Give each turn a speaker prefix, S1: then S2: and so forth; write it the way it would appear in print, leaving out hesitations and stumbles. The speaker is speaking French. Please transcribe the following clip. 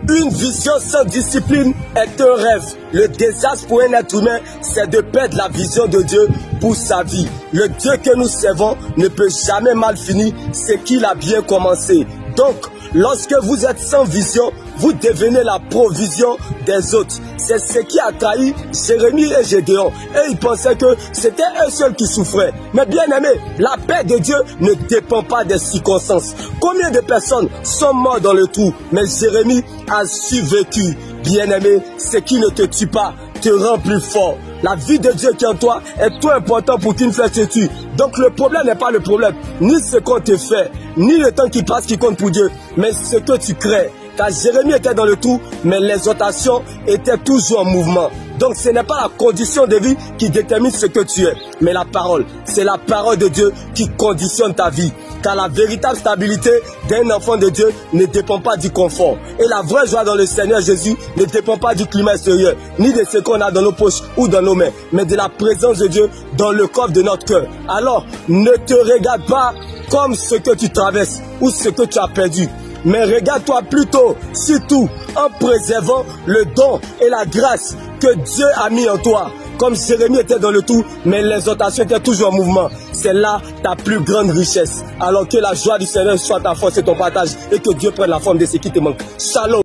S1: Une vision sans discipline est un rêve. Le désastre pour un être humain, c'est de perdre la vision de Dieu pour sa vie. Le Dieu que nous servons ne peut jamais mal finir ce qu'il a bien commencé. Donc, lorsque vous êtes sans vision, vous devenez la provision des autres. C'est ce qui a trahi Jérémie et Gédéon. Et ils pensaient que c'était eux seuls qui souffraient. Mais bien aimé, la paix de Dieu ne dépend pas des circonstances. Combien de personnes sont mortes dans le trou, mais Jérémie a survécu. Bien aimé, ce qui ne te tue pas te rend plus fort. La vie de Dieu qui est en toi est trop important pour qu'une flèche te tue. Donc le problème n'est pas le problème, ni ce qu'on te fait, ni le temps qui passe qui compte pour Dieu, mais ce que tu crées. Car Jérémie était dans le trou, mais l'exhortation était toujours en mouvement. Donc ce n'est pas la condition de vie qui détermine ce que tu es, mais la parole. C'est la parole de Dieu qui conditionne ta vie. Car la véritable stabilité d'un enfant de Dieu ne dépend pas du confort. Et la vraie joie dans le Seigneur Jésus ne dépend pas du climat extérieur, ni de ce qu'on a dans nos poches ou dans nos mains, mais de la présence de Dieu dans le coffre de notre cœur. Alors, ne te regarde pas comme ce que tu traverses ou ce que tu as perdu. Mais regarde-toi plutôt, surtout, en préservant le don et la grâce que Dieu a mis en toi. Comme Jérémie était dans le tout, mais l'exhortation était toujours en mouvement. C'est là ta plus grande richesse. Alors que la joie du Seigneur soit ta force et ton partage, et que Dieu prenne la forme de ce qui te manque. Shalom.